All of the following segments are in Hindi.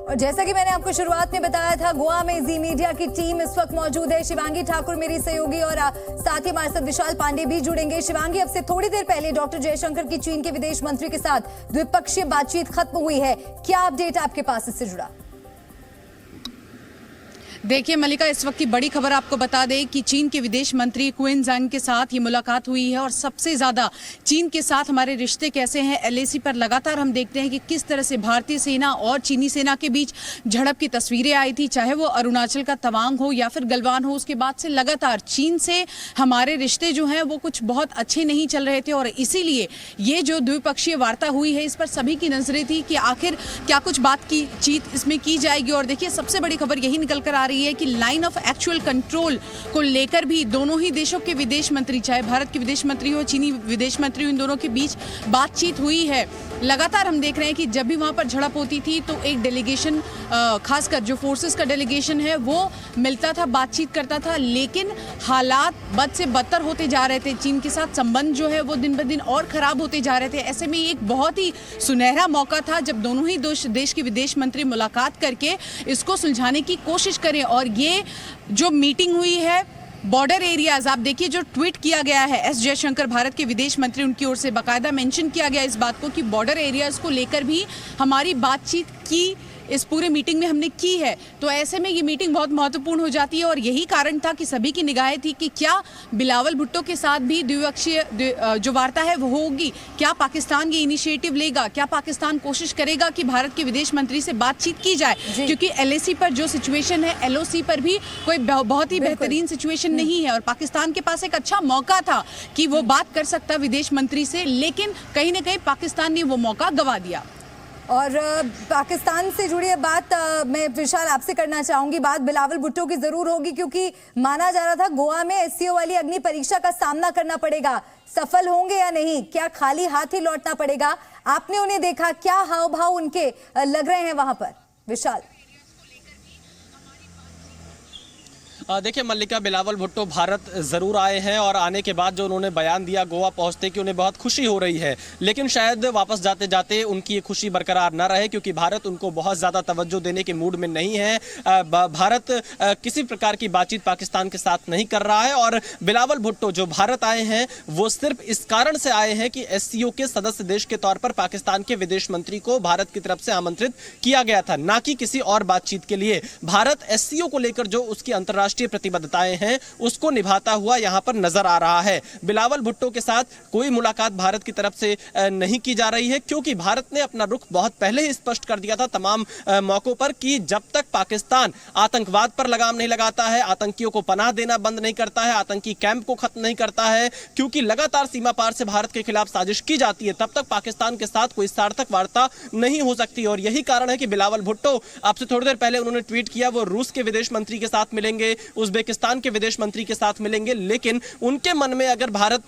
और जैसा कि मैंने आपको शुरुआत में बताया था, गोवा में जी मीडिया की टीम इस वक्त मौजूद है। शिवांगी ठाकुर मेरी सहयोगी और साथ ही हमारे साथ विशाल पांडे भी जुड़ेंगे। शिवांगी, अब से थोड़ी देर पहले डॉक्टर जयशंकर की चीन के विदेश मंत्री के साथ द्विपक्षीय बातचीत खत्म हुई है। क्या अपडेट आपके पास इससे जुड़ा? देखिए मल्लिका, इस वक्त की बड़ी खबर आपको बता दें कि चीन के विदेश मंत्री क्विन ज़ांग के साथ ये मुलाकात हुई है और सबसे ज़्यादा चीन के साथ हमारे रिश्ते कैसे हैं, एलएसी पर लगातार हम देखते हैं कि किस तरह से भारतीय सेना और चीनी सेना के बीच झड़प की तस्वीरें आई थी, चाहे वो अरुणाचल का तवांग हो या फिर गलवान हो। उसके बाद से लगातार चीन से हमारे रिश्ते जो हैं वो कुछ बहुत अच्छे नहीं चल रहे थे और इसीलिए ये जो द्विपक्षीय वार्ता हुई है इस पर सभी की नजरें थी कि आखिर क्या कुछ बातचीत इसमें की जाएगी। और देखिए सबसे बड़ी खबर यही निकल कर आ रही है कि लाइन ऑफ एक्चुअल कंट्रोल को लेकर भी दोनों ही देशों के विदेश मंत्री, चाहे भारत के विदेश मंत्री हो, चीनी विदेश मंत्री हो, इन दोनों के बीच बातचीत हुई है। लगातार हम देख रहे हैं कि जब भी वहां पर झड़प होती थी तो एक डेलीगेशन, खासकर जो फोर्सेस का डेलीगेशन है वो मिलता था, बातचीत करता था, लेकिन हालात बद से बदतर होते जा रहे थे। चीन के साथ संबंध जो है वो दिन ब दिन और खराब होते जा रहे थे। ऐसे में एक बहुत ही सुनहरा मौका था जब दोनों ही देश के विदेश मंत्री मुलाकात करके इसको सुलझाने की कोशिश करें। और ये जो मीटिंग हुई है बॉर्डर एरियाज, आप देखिए जो ट्वीट किया गया है एस जयशंकर भारत के विदेश मंत्री, उनकी ओर से बाकायदा मेंशन किया गया इस बात को कि बॉर्डर एरियाज को लेकर भी हमारी बातचीत की इस पूरे मीटिंग में हमने की है। तो ऐसे में ये मीटिंग बहुत महत्वपूर्ण हो जाती है और यही कारण था कि सभी की निगाहें थी कि क्या बिलावल भुट्टो के साथ भी द्विपक्षीय जो वार्ता है वो होगी, क्या पाकिस्तान ये इनिशिएटिव लेगा, क्या पाकिस्तान कोशिश करेगा कि भारत के विदेश मंत्री से बातचीत की जाए, क्योंकि एलएसी पर जो सिचुएशन है, एलओसी पर भी कोई बहुत ही बेहतरीन सिचुएशन नहीं है और पाकिस्तान के पास एक अच्छा मौका था कि वो बात कर सकता विदेश मंत्री से, लेकिन कहीं ना कहीं पाकिस्तान ने वो मौका गंवा दिया। और पाकिस्तान से जुड़ी बात मैं विशाल आपसे करना चाहूंगी। बात बिलावल भुट्टो की जरूर होगी क्योंकि माना जा रहा था गोवा में एससीओ वाली अग्नि परीक्षा का सामना करना पड़ेगा। सफल होंगे या नहीं, क्या खाली हाथ ही लौटना पड़ेगा? आपने उन्हें देखा, क्या हाव भाव उनके लग रहे हैं वहां पर? विशाल, देखिए मल्लिका, बिलावल भुट्टो भारत ज़रूर आए हैं और आने के बाद जो उन्होंने बयान दिया गोवा पहुंचते कि उन्हें बहुत खुशी हो रही है, लेकिन शायद वापस जाते जाते उनकी ये खुशी बरकरार न रहे क्योंकि भारत उनको बहुत ज़्यादा तवज्जो देने के मूड में नहीं है। भारत किसी प्रकार की बातचीत पाकिस्तान के साथ नहीं कर रहा है और बिलावल भुट्टो जो भारत आए हैं वो सिर्फ इस कारण से आए हैं कि एससीओ के सदस्य देश के तौर पर पाकिस्तान के विदेश मंत्री को भारत की तरफ से आमंत्रित किया गया था, ना कि किसी और बातचीत के लिए। भारत एससीओ को लेकर जो उसकी अंतर्राष्ट्रीय प्रतिबद्धताएं हैं उसको निभाता हुआ यहां पर नजर आ रहा है। बिलावल भुट्टो के साथ कोई मुलाकात भारत की तरफ से नहीं की जा रही है क्योंकि भारत ने अपना रुख बहुत पहले ही स्पष्ट कर दिया था तमाम मौकों पर कि जब तक पाकिस्तान आतंकवाद पर लगाम नहीं लगाता है, आतंकियों को पनाह देना बंद नहीं करता है, आतंकी कैंप को खत्म नहीं करता है, क्योंकि लगातार सीमा पार से भारत के खिलाफ साजिश की जाती है, तब तक पाकिस्तान के साथ कोई सार्थक वार्ता नहीं हो सकती। और यही कारण है कि बिलावल भुट्टो, आपसे थोड़ी देर पहले उन्होंने ट्वीट किया, वो रूस के विदेश मंत्री के साथ मिलेंगे, उज्बेकिस्तान के विदेश मंत्री के साथ मिलेंगे, लेकिन उनके मन में अगर भारत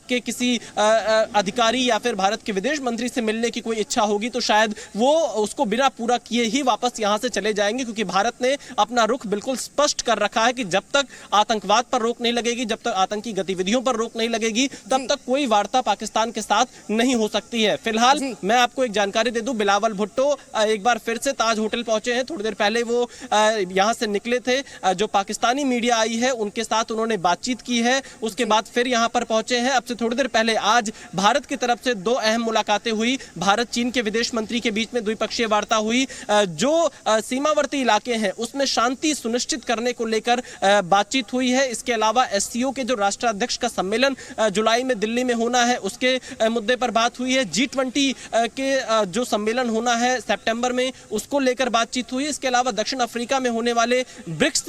के किसी अधिकारी या फिर भारत के विदेश मंत्री से मिलने की कोई इच्छा होगी तो शायद वो उसको बिना पूरा किए ही वापस यहां से चले जाएंगे, क्योंकि भारत ने अपना रुख बिल्कुल स्पष्ट कर रखा है कि जब तक आतंकवाद पर रोक नहीं लगेगी, जब तक आतंकी गतिविधियों पर रोक नहीं लगेगी, तब तक कोई वार्ता पाकिस्तान के साथ नहीं हो सकती है। फिलहाल मैं आपको एक जानकारी दे दूं, बिलावल भुट्टो एक बार फिर से ताज होटल पहुंचे हैं। थोड़ी देर पहले वो यहां से निकले थे, जो पाकिस्तानी मीडिया आई है उनके साथ उन्होंने बातचीत की है, उसके बाद फिर यहां पर पहुंचे हैं। अब से थोड़ी देर पहले आज भारत की तरफ से दो अहम मुलाकातें हुई, भारत चीन के विदेश मंत्री के बीच में द्विपक्षीय वार्ता हुई। जो सीमावर्ती इलाके हैं उसमें शांति सुनिश्चित करने को लेकर बातचीत हुई है। इसके अलावा एससीओ के जो राष्ट्राध्यक्ष का सम्मेलन जुलाई में दिल्ली में होना है उसके मुद्दे पर बात हुई है। G20 के जो सम्मेलन होना है सितंबर में, उसको लेकर बातचीत हुई। इसके अलावा दक्षिण अफ्रीका में होने वाले ब्रिक्स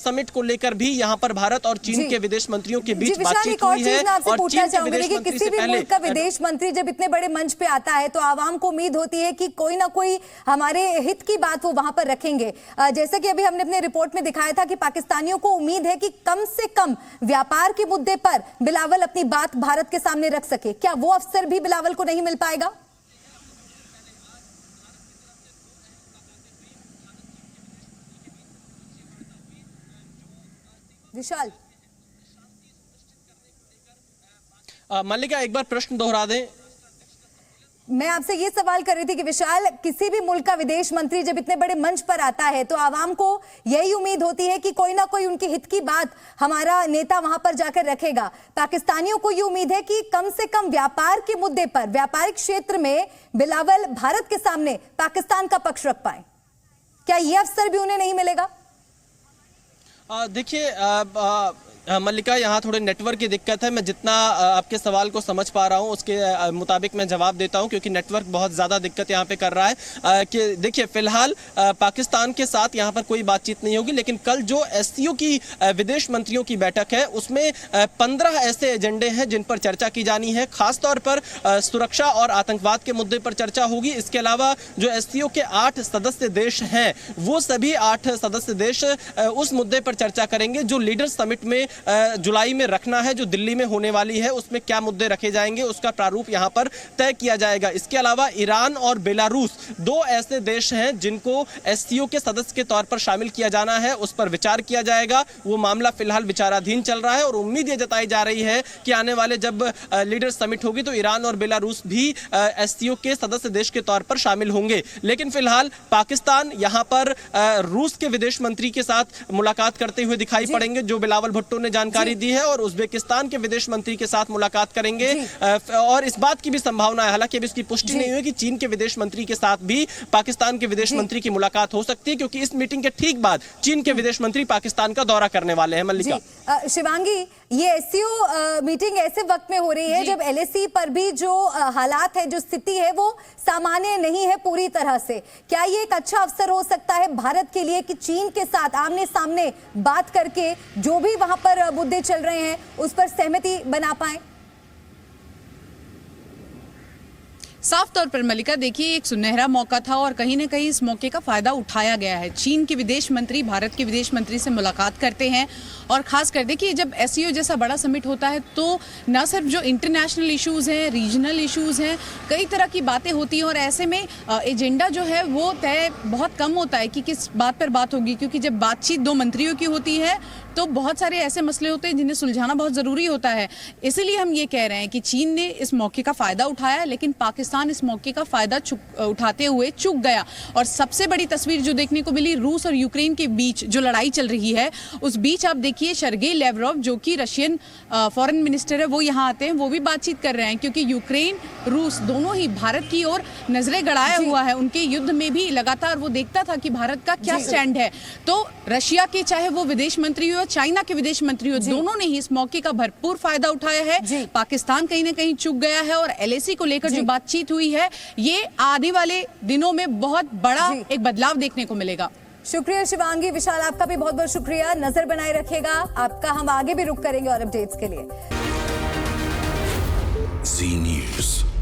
समिट को लेकर भी यहां पर भारत और चीन के विदेश मंत्रियों के बीच बातचीत हुई है। और चीन के विदेश मंत्री किसी भी मुल्क का विदेश मंत्री जब इतने बड़े मंच पे आता है तो आवाम को उम्मीद होती है कि कोई ना कोई हमारे हित की बात वो वहां पर रखेंगे। जैसे कि अभी हमने अपने रिपोर्ट में दिखाया था कि पाकिस्तानियों को उम्मीद है कि कम से कम व्यापार के मुद्दे पर बिलावल अपनी बात भारत के सामने रख सके। क्या वो अवसर भी बिलावल को नहीं मिल पाएगा? विशाल, मल्लिका एक बार प्रश्न दोहरा दें। मैं आपसे ये सवाल कर रही थी कि विशाल, किसी भी मुल्क का विदेश मंत्री जब इतने बड़े मंच पर आता है तो आवाम को यही उम्मीद होती है कि कोई ना कोई उनके हित की बात हमारा नेता वहां पर जाकर रखेगा। पाकिस्तानियों को ये उम्मीद है कि कम से कम व्यापार के मुद्दे पर, व्यापारिक क्षेत्र में बिलावल भारत के सामने पाकिस्तान का पक्ष रख पाए। क्या ये अवसर भी उन्हें नहीं मिलेगा? देखिए मल्लिका, यहाँ थोड़े नेटवर्क की दिक्कत है। मैं जितना आपके सवाल को समझ पा रहा हूँ उसके मुताबिक मैं जवाब देता हूँ, क्योंकि नेटवर्क बहुत ज़्यादा दिक्कत यहाँ पे कर रहा है। कि देखिए, फिलहाल पाकिस्तान के साथ यहाँ पर कोई बातचीत नहीं होगी, लेकिन कल जो एससीओ की विदेश मंत्रियों की बैठक है उसमें 15 ऐसे एजेंडे हैं जिन पर चर्चा की जानी है। खासतौर पर सुरक्षा और आतंकवाद के मुद्दे पर चर्चा होगी। इसके अलावा जो एससीओ के 8 सदस्य देश हैं वो सभी 8 सदस्य देश उस मुद्दे पर चर्चा करेंगे जो लीडर समिट में जुलाई में रखना है, जो दिल्ली में होने वाली है। उसमें क्या मुद्दे रखे जाएंगे उसका प्रारूप यहां पर तय किया जाएगा। इसके अलावा ईरान और बेलारूस 2 ऐसे देश हैं जिनको एससीओ के सदस्य के तौर पर शामिल किया जाना है, उस पर विचार किया जाएगा। वो मामला फिलहाल विचाराधीन चल रहा है और उम्मीद ये जताई जा रही है कि आने वाले जब लीडर समिट होगी तो ईरान और बेलारूस भी एससीओ के सदस्य देश के तौर पर शामिल होंगे। लेकिन फिलहाल पाकिस्तान यहां पर रूस के विदेश मंत्री के साथ मुलाकात करते हुए दिखाई पड़ेंगे, जो बिलावल भुट्टो ने जानकारी दी है, और उज्बेकिस्तान के विदेश मंत्री के साथ मुलाकात करेंगे। और इस बात की भी संभावना है, हालांकि अभी इसकी पुष्टि नहीं हुई, कि चीन के विदेश मंत्री के साथ भी पाकिस्तान के विदेश मंत्री की मुलाकात हो सकती है, क्योंकि इस मीटिंग के ठीक बाद चीन के विदेश मंत्री पाकिस्तान का दौरा करने वाले हैं। मल्लिका, शिवांगी, ये एससीओ मीटिंग ऐसे वक्त में हो रही है जब एलएसी पर भी जो हालात है, जो स्थिति है वो सामान्य नहीं है पूरी तरह से। क्या ये एक अच्छा अवसर हो सकता है भारत के लिए कि चीन के साथ आमने सामने बात करके जो भी वहां पर मुद्दे चल रहे हैं उस पर सहमति बना पाए? साफ तौर पर मल्लिका, देखिए, एक सुनहरा मौका था और कहीं ना कहीं इस मौके का फायदा उठाया गया है। चीन के विदेश मंत्री भारत के विदेश मंत्री से मुलाकात करते हैं, और खास कर देखिए, जब एससीओ जैसा बड़ा समिट होता है तो न सिर्फ जो इंटरनेशनल इश्यूज हैं, रीजनल इश्यूज हैं, कई तरह की बातें होती हैं, और ऐसे में एजेंडा जो है वो तय बहुत कम होता है कि किस बात पर बात होगी, क्योंकि जब बातचीत 2 मंत्रियों की होती है तो बहुत सारे ऐसे मसले होते हैं जिन्हें सुलझाना बहुत ज़रूरी होता है। इसीलिए हम ये कह रहे हैं कि चीन ने इस मौके का फ़ायदा उठाया, लेकिन पाकिस्तान इस मौके का फ़ायदा उठाते हुए चूक गया। और सबसे बड़ी तस्वीर जो देखने को मिली रूस और यूक्रेन के बीच जो लड़ाई चल रही है, उस बीच आप देखिए सर्गेई लेवरोव, जो कि रशियन फॉरेन मिनिस्टर है, वो यहाँ आते हैं, वो भी बातचीत कर रहे हैं, क्योंकि यूक्रेन रूस दोनों ही भारत की ओर नजरें गड़ाया हुआ है। उनके युद्ध में भी लगातार वो देखता था कि भारत का क्या स्टैंड है। तो रशिया के चाहे वो विदेश मंत्री हो, चाइना के विदेश मंत्री हो, दोनों ने ही इस मौके का भरपूर फायदा उठाया है। पाकिस्तान कहीं ना कहीं चूक गया है, और एलएसी को लेकर जो बातचीत हुई है, ये आने वाले दिनों में बहुत बड़ा एक बदलाव देखने को मिलेगा। शुक्रिया शिवांगी। विशाल, आपका भी बहुत बहुत शुक्रिया। नजर बनाए रखेगा आपका, हम आगे भी रुक करेंगे और अपडेट्स के लिए। जी न्यूज़।